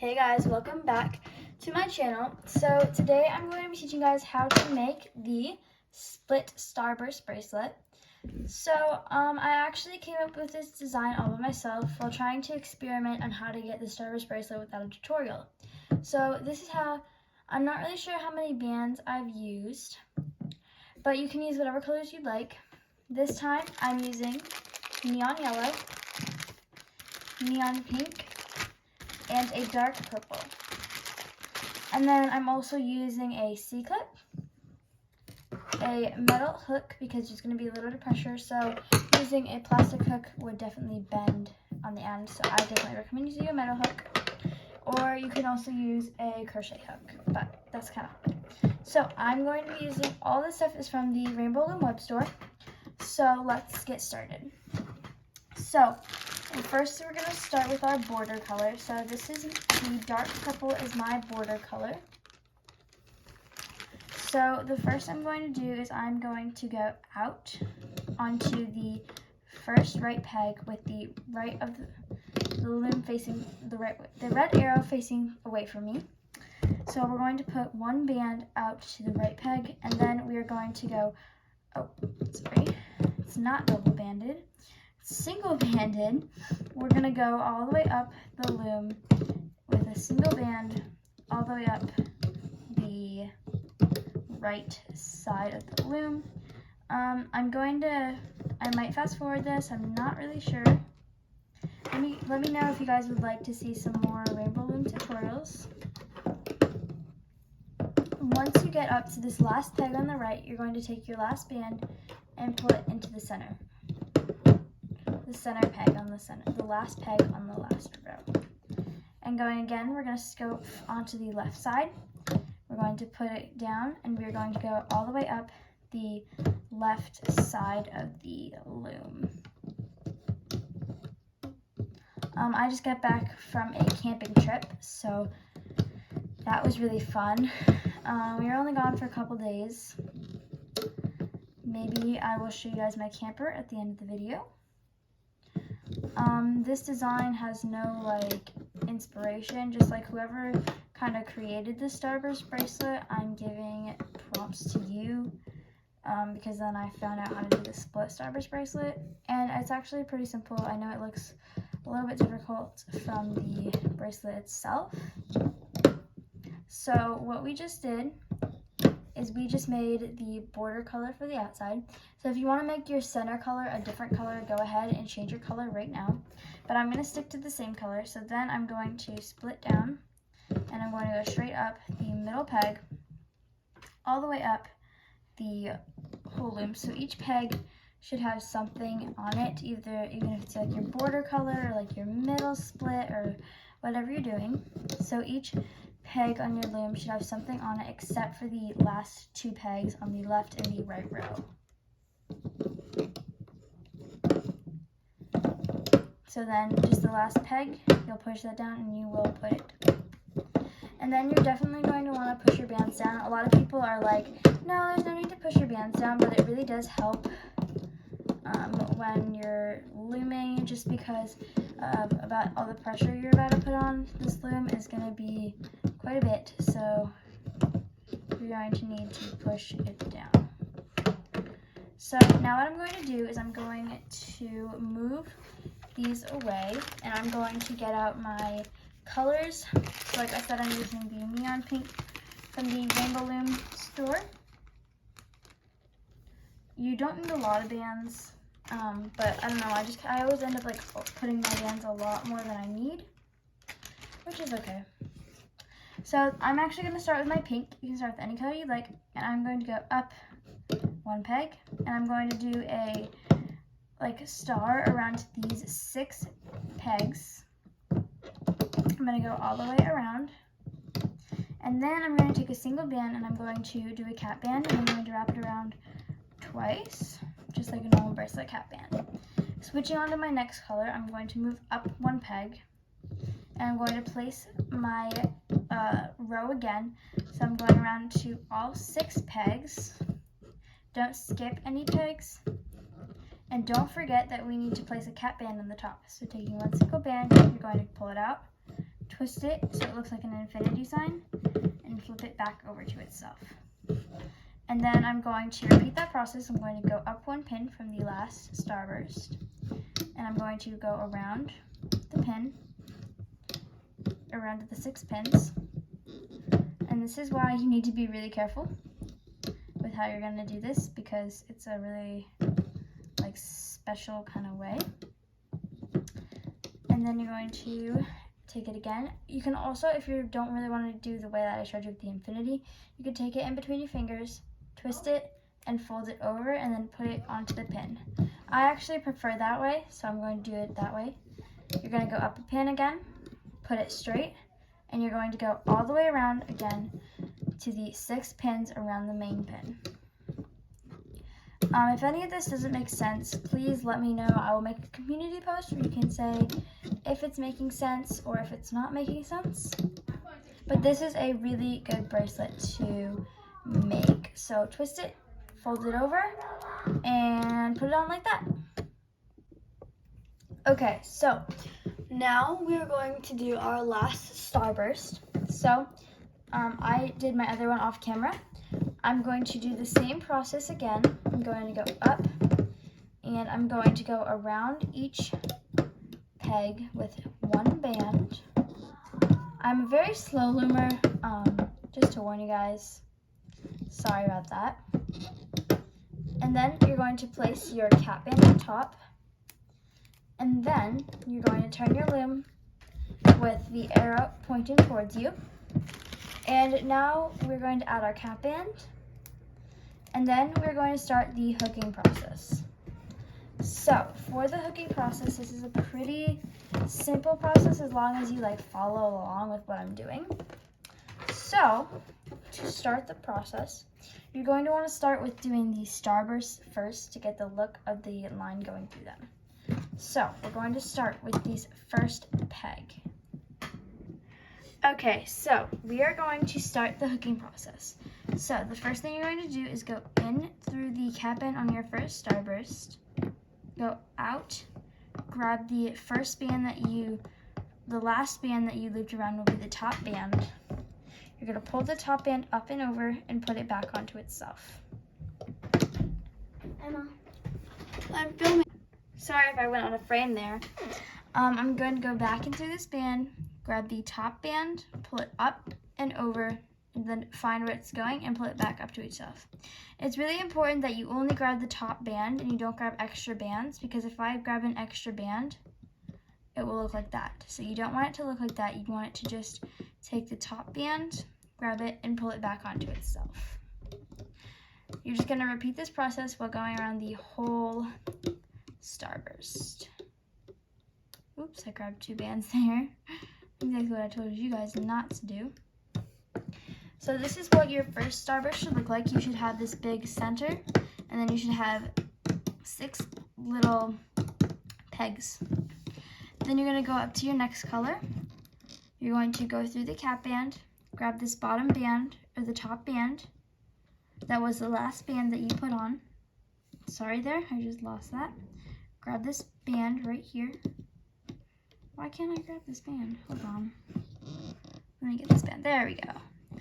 Hey guys, welcome back to my channel. So today I'm going to be teaching you guys how to make the split starburst bracelet. So I actually came up with this design all by myself while trying to experiment on how to get the starburst bracelet without a tutorial. So this is how, I'm not really sure how many bands I've used, but you can use whatever colors you'd like. This time I'm using neon yellow, neon pink, and a dark purple. And then I'm also using a C-clip, a metal hook because there's going to be a little bit of pressure, so using a plastic hook would definitely bend on the end, so I definitely recommend using a metal hook. Or you can also use a crochet hook, but that's kind of hard. So I'm going to be using, all this stuff is from the Rainbow Loom web store, so let's get started. So first we're going to start with our border color. So this is the dark purple is my border color. So the first I'm going to do is I'm going to go out onto the first right peg with the right of the loom facing the right way, the red arrow facing away from me. So we're going to put one band out to the right peg, and then we are going to go, oh, sorry, it's not double banded. Single banded, we're going to go all the way up the loom with a single band all the way up the right side of the loom. I might fast forward this, I'm not really sure. Let me know if you guys would like to see some more Rainbow Loom tutorials. Once you get up to this last peg on the right, you're going to take your last band and pull it into the center. The center peg on the center, the last peg on the last row. And going again, we're going to go onto the left side. We're going to put it down, and we're going to go all the way up the left side of the loom. I just got back from a camping trip, so that was really fun. We were only gone for a couple days. Maybe I will show you guys my camper at the end of the video. This design has no inspiration, just like whoever kind of created the starburst bracelet, I'm giving prompts to you because then I found out how to do the split starburst bracelet, and it's actually pretty simple. I know it looks a little bit difficult from the bracelet itself. So what we just did is we just made the border color for the outside. So if you want to make your center color a different color, go ahead and change your color right now. But I'm going to stick to the same color. So then I'm going to split down, and I'm going to go straight up the middle peg, all the way up the whole loom. So each peg should have something on it, even if it's like your border color or like your middle split or whatever you're doing. So each peg on your loom should have something on it except for the last two pegs on the left and the right row. So then just the last peg, you'll push that down and you will put it. And then you're definitely going to want to push your bands down. A lot of people are like, no, there's no need to push your bands down, but it really does help when you're looming, just because about all the pressure you're about to put on this loom is going to be quite a bit, so you're going to need to push it down. So now what I'm going to do is I'm going to move these away, and I'm going to get out my colors. So like I said, I'm using the neon pink from the Rainbow Loom store. You don't need a lot of bands, but I don't know, I always end up putting my bands a lot more than I need, which is okay. So I'm actually going to start with my pink. You can start with any color you like, and I'm going to go up one peg, and I'm going to do a star around these 6 pegs. I'm going to go all the way around, and then I'm going to take a single band and I'm going to do a cap band, and I'm going to wrap it around twice, just like a normal bracelet cap band. Switching on to my next color, I'm going to move up one peg, and I'm going to place my row again. So I'm going around to all 6 pegs. Don't skip any pegs. And don't forget that we need to place a cap band on the top. So taking one single band, you're going to pull it out, twist it so it looks like an infinity sign, and flip it back over to itself. And then I'm going to repeat that process. I'm going to go up 1 pin from the last starburst, and I'm going to go around the pin, around the 6 pins. And this is why you need to be really careful with how you're going to do this, because it's a really like special kind of way. And then you're going to take it again. You can also, if you don't really want to do the way that I showed you with the infinity, you could take it in between your fingers, twist it, and fold it over, and then put it onto the pin. I actually prefer that way, so I'm going to do it that way. You're going to go up a pin again, put it straight, and you're going to go all the way around again to the 6 pins around the main pin. If any of this doesn't make sense, please let me know. I will make a community post where you can say if it's making sense or if it's not making sense. But this is a really good bracelet to make. So twist it, fold it over, and put it on like that. Okay, so now we're going to do our last starburst. So I did my other one off camera. I'm going to do the same process again. I'm going to go up, and I'm going to go around each peg with 1 band. I'm a very slow loomer, just to warn you guys. Sorry about that. And then you're going to place your cap band on top, and then you're going to turn your loom with the arrow pointing towards you. And now we're going to add our cap band, and then we're going to start the hooking process. So for the hooking process, this is a pretty simple process as long as you like follow along with what I'm doing. So to start the process, you're going to want to start with doing the starbursts first to get the look of the line going through them. So we're going to start with this first peg. Okay, so we are going to start the hooking process. So the first thing you're going to do is go in through the cap band on your first starburst, go out, grab the first band the last band that you looped around will be the top band. You're going to pull the top band up and over and put it back onto itself. Emma, I'm filming. Sorry if I went on a frame there. I'm going to go back into this band, grab the top band, pull it up and over, and then find where it's going and pull it back up to itself. It's really important that you only grab the top band and you don't grab extra bands, because if I grab an extra band, it will look like that. So you don't want it to look like that. You want it to just take the top band, grab it, and pull it back onto itself. You're just going to repeat this process while going around the whole starburst. Oops, I grabbed 2 bands there. Exactly what I told you guys not to do. So this is what your first starburst should look like. You should have this big center, and then you should have 6 little pegs. Then you're going to go up to your next color. You're going to go through the cap band, grab this bottom band, or the top band. That was the last band that you put on. Sorry there, I just lost that. Grab this band right here. Why can't I grab this band? Hold on. Let me get this band. There we go.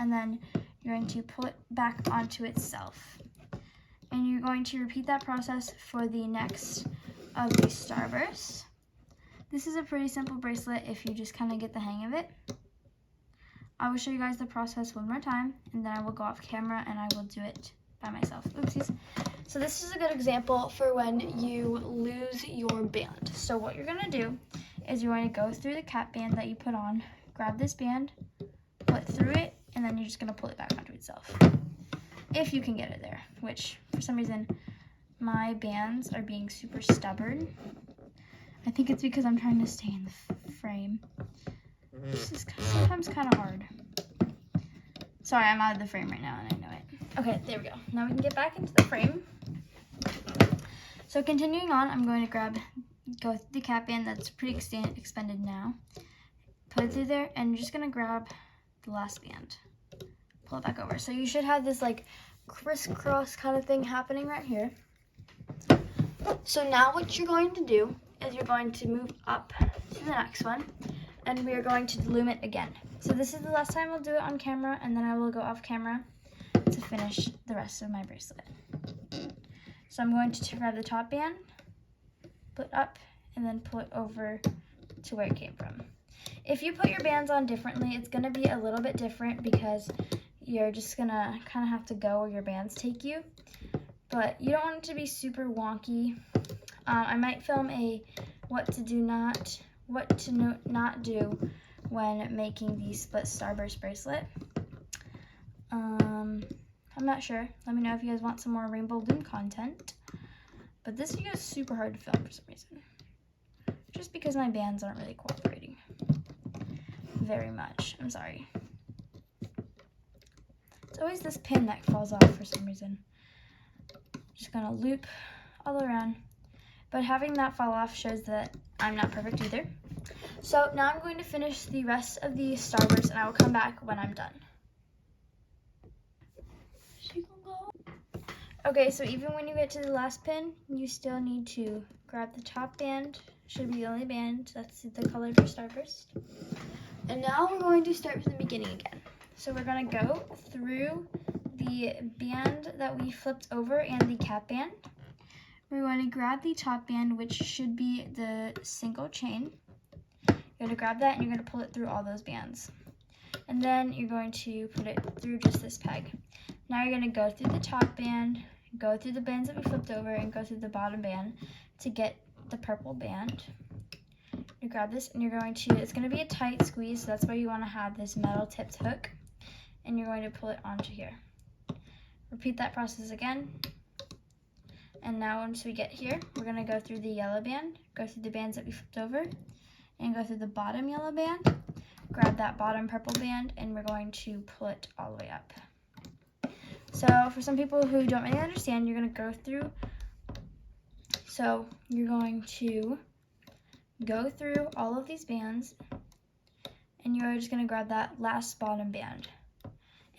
And then you're going to pull it back onto itself. And you're going to repeat that process for the next of these starbursts. This is a pretty simple bracelet if you just kind of get the hang of it. I will show you guys the process one more time, and then I will go off camera and I will do it by myself. Oopsies. So this is a good example for when you lose your band. So what you're going to do is you're going to go through the cap band that you put on, grab this band, put through it, and then you're just going to pull it back onto itself. If you can get it there, which for some reason my bands are being super stubborn. I think it's because I'm trying to stay in the frame. This is sometimes kind of hard. Sorry, I'm out of the frame right now and I know it. Okay, there we go. Now we can get back into the frame. So continuing on, I'm going to go through the cap band that's pretty expended now. Put it through there, and you're just going to grab the last band. Pull it back over. So you should have this like crisscross kind of thing happening right here. So now what you're going to do is you're going to move up to the next one, and we are going to loom it again. So this is the last time I'll do it on camera, and then I will go off camera to finish the rest of my bracelet. So I'm going to grab the top band, put up, and then pull it over to where it came from. If you put your bands on differently, it's gonna be a little bit different because you're just gonna kind of have to go where your bands take you. But you don't want it to be super wonky. I might film a what to not do when making the split starburst bracelet. I'm not sure. Let me know if you guys want some more rainbow loom content. But this video is super hard to film for some reason. Just because my bands aren't really cooperating very much. I'm sorry. It's always this pin that falls off for some reason. Just gonna loop all around. But having that fall off shows that I'm not perfect either. So now I'm going to finish the rest of the starburst, and I will come back when I'm done. Okay, so even when you get to the last pin, you still need to grab the top band. Should be the only band. That's the color for starburst. And now we're going to start from the beginning again. So we're going to go through the band that we flipped over and the cap band. We're going to grab the top band, which should be the single chain. You're going to grab that and you're going to pull it through all those bands. And then you're going to put it through just this peg. Now you're going to go through the top band, go through the bands that we flipped over, and go through the bottom band to get the purple band. You grab this and you're going to, it's going to be a tight squeeze, so that's why you want to have this metal tipped hook, and you're going to pull it onto here. Repeat that process again. And now once we get here, we're going to go through the yellow band, go through the bands that we flipped over, and go through the bottom yellow band, grab that bottom purple band, and we're going to pull it all the way up. So for some people who don't really understand, you're going to go through, so you're going to go through all of these bands, and you're just going to grab that last bottom band.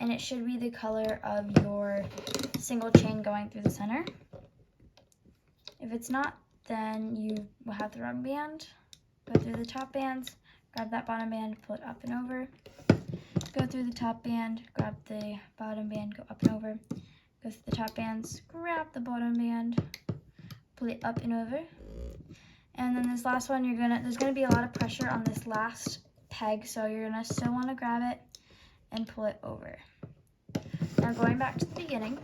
And it should be the color of your single chain going through the center. If it's not, then you will have the wrong band. Go through the top bands, grab that bottom band, pull it up and over. Go through the top band, grab the bottom band, go up and over. Go through the top bands, grab the bottom band, pull it up and over. And then this last one, there's gonna be a lot of pressure on this last peg, so you're gonna still wanna grab it and pull it over. Now going back to the beginning,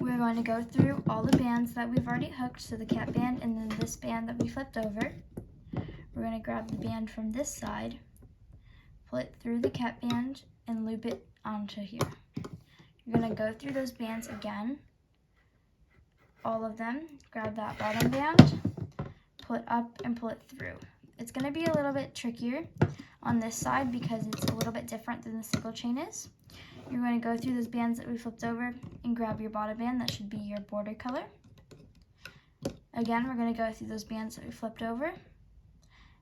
we're going to go through all the bands that we've already hooked, so the cap band and then this band that we flipped over. We're going to grab the band from this side, pull it through the cap band, and loop it onto here. You're going to go through those bands again, all of them, grab that bottom band, pull it up and pull it through. It's going to be a little bit trickier on this side because it's a little bit different than the single chain is. You're going to go through those bands that we flipped over and grab your bottom band. That should be your border color. Again, we're going to go through those bands that we flipped over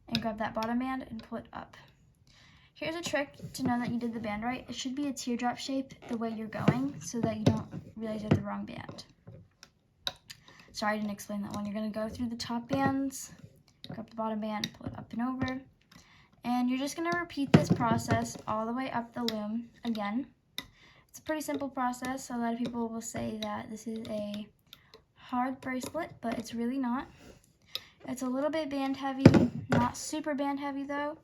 and grab that bottom band and pull it up. Here's a trick to know that you did the band right. It should be a teardrop shape the way you're going so that you don't realize you have the wrong band. Sorry, I didn't explain that one. You're going to go through the top bands, grab the bottom band, pull it up and over. And you're just going to repeat this process all the way up the loom again. It's a pretty simple process. A lot of people will say that this is a hard bracelet, but it's really not. It's a little bit band heavy, not super band heavy though.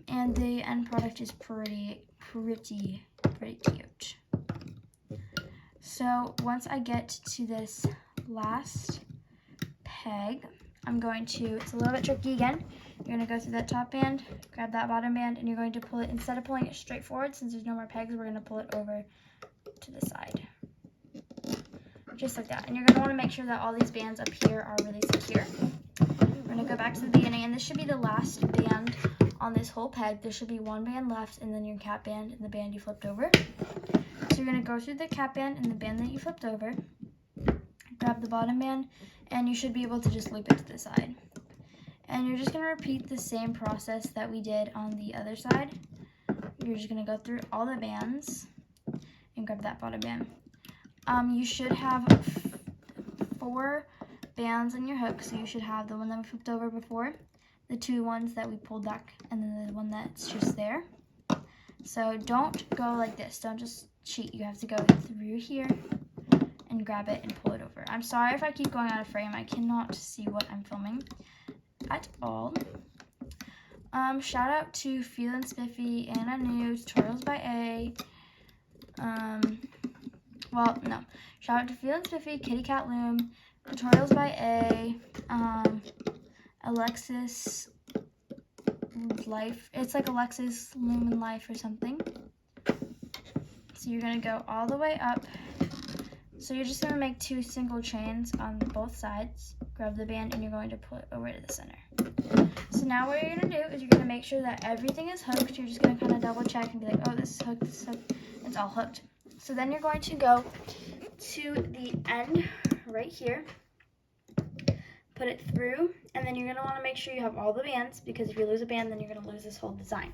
And the end product is pretty cute. So once I get to this last peg, I'm going to, it's a little bit tricky again. You're going to go through that top band, grab that bottom band, and you're going to pull it, instead of pulling it straight forward, since there's no more pegs, we're going to pull it over to the side. Just like that. And you're going to want to make sure that all these bands up here are really secure. We're going to go back to the beginning, and this should be the last band on this whole peg. There should be one band left, and then your cap band and the band you flipped over. So you're going to go through the cap band and the band that you flipped over, grab the bottom band, and you should be able to just loop it to the side. And you're just going to repeat the same process that we did on the other side. You're just going to go through all the bands and grab that bottom band. You should have 4 bands on your hook, so you should have the one that we flipped over before, the two ones that we pulled back, and then the one that's just there. So don't go like this. Don't just cheat. You have to go through here and grab it and pull it over. I'm sorry if I keep going out of frame. I cannot see what I'm filming at all. Shout out to Feel and Spiffy, Anna New, Tutorials by A. Shout out to Feel and Spiffy, Kitty Cat Loom, Tutorials by A, Alexis Life. It's like Alexis Loom and Life or something. So you're gonna go all the way up. So you're just gonna make 2 single chains on both sides. Grab the band and you're going to pull it over to the center. So now what you're gonna do is you're gonna make sure that everything is hooked. You're just gonna kind of double check and be like, oh, this is hooked, this is hooked. It's all hooked. So then you're going to go to the end right here, put it through, and then you're gonna wanna make sure you have all the bands, because if you lose a band, then you're gonna lose this whole design.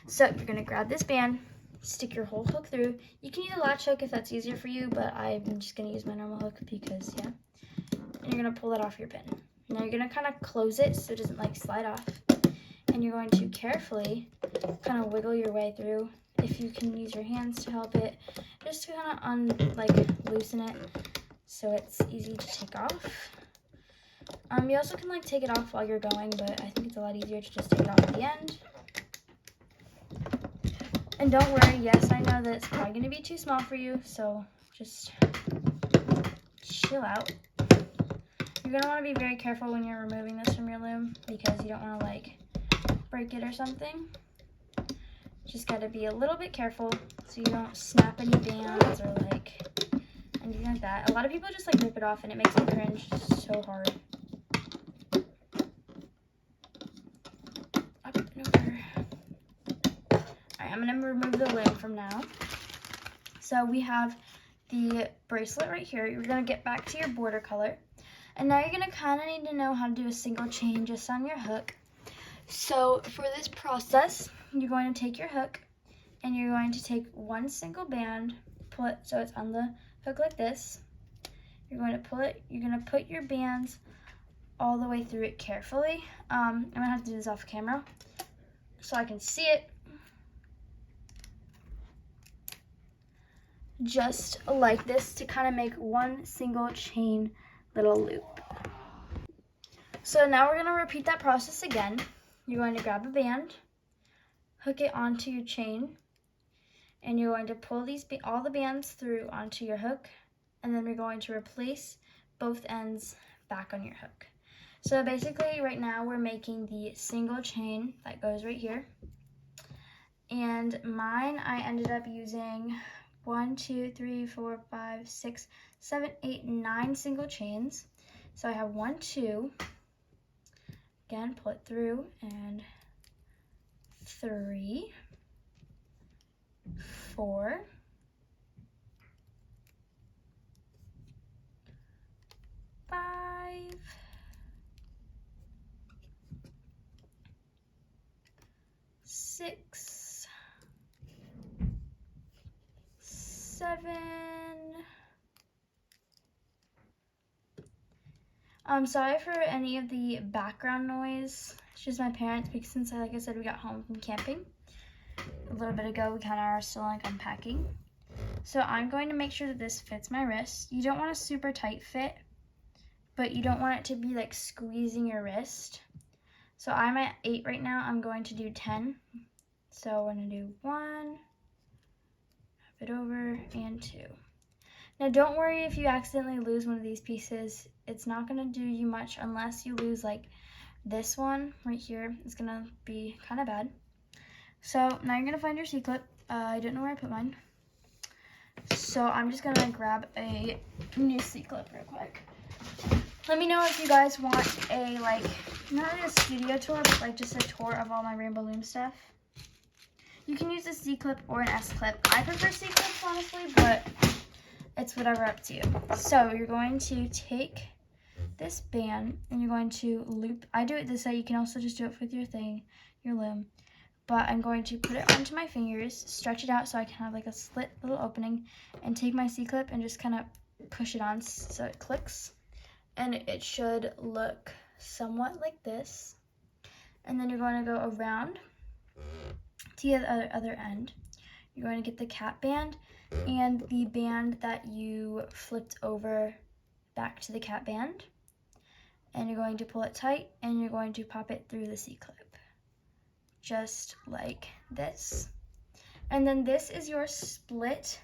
So you're gonna grab this band, stick your whole hook through. You can use a latch hook if that's easier for you, but I'm just gonna use my normal hook because, yeah. And you're gonna pull that off your pin. Now you're gonna kind of close it so it doesn't like slide off. And you're going to carefully kind of wiggle your way through. If you can use your hands to help it, just to kind of loosen it so it's easy to take off. You also can like take it off while you're going, but I think it's a lot easier to just take it off at the end. And don't worry, yes, I know that it's probably going to be too small for you, so just chill out. You're going to want to be very careful when you're removing this from your loom, because you don't want to like break it or something. Just got to be a little bit careful so you don't snap any bands or like anything like that. A lot of people just like rip it off and it makes me cringe so hard. Up and over. Alright, I'm going to remove the loom from now. So we have the bracelet right here. You're going to get back to your border color. And now you're going to kind of need to know how to do a single chain just on your hook. So for this process, you're going to take your hook and you're going to take one single band, pull it so it's on the hook like this. You're going to pull it, you're going to put your bands all the way through it carefully. I'm going to have to do this off camera so I can see it. Just like this to kind of make one single chain little loop. So now we're going to repeat that process again. You're going to grab a band, hook it onto your chain, and you're going to pull all the bands through onto your hook, and then we're going to replace both ends back on your hook. So basically right now we're making the single chain that goes right here. And mine, I ended up using 1, 2, 3, 4, 5, 6, 7, 8, 9 single chains. So I have 1, 2, again, pull it through, and 3, 4, 5, 6, 7. I'm sorry for any of the background noise. It's just my parents, because since, like I said, we got home from camping a little bit ago, we kind of are still like unpacking. So I'm going to make sure that this fits my wrist. You don't want a super tight fit, but you don't want it to be like squeezing your wrist. So I'm at 8 right now. I'm going to do 10. So I'm going to do 1, flip it over, and 2. Now don't worry if you accidentally lose one of these pieces. It's not going to do you much unless you lose like this one right here. It's going to be kind of bad. So now you're going to find your C-clip. I don't know where I put mine. So I'm just going to grab a new C-clip real quick. Let me know if you guys want a like, not really a studio tour, but like just a tour of all my Rainbow Loom stuff. You can use a C-clip or an S-clip. I prefer C-clips honestly, but it's whatever up to you. So you're going to take this band and you're going to loop. I do it this way. You can also just do it with your loom. But I'm going to put it onto my fingers, stretch it out so I can have like a slit little opening, and take my C-clip and just kind of push it on so it clicks. And it should look somewhat like this. and then you're going to go around to the other end. You're going to get the cap band and the band that you flipped over back to the cap band, and you're going to pull it tight and you're going to pop it through the C-clip, just like this. And then this is your Spilt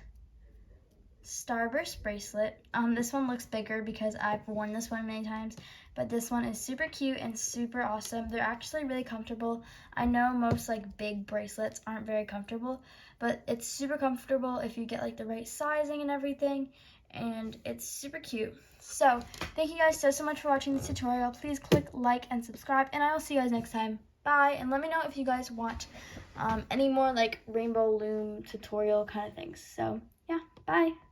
starburst bracelet. This one looks bigger because I've worn this one many times, but this one is super cute and super awesome. They're actually really comfortable. I know most like big bracelets aren't very comfortable, but it's super comfortable if you get like the right sizing and everything, and it's super cute. So thank you guys so much for watching this tutorial. Please click like and subscribe, and I will see you guys next time. Bye, and let me know if you guys want any more like rainbow loom tutorial kind of things. So yeah, bye.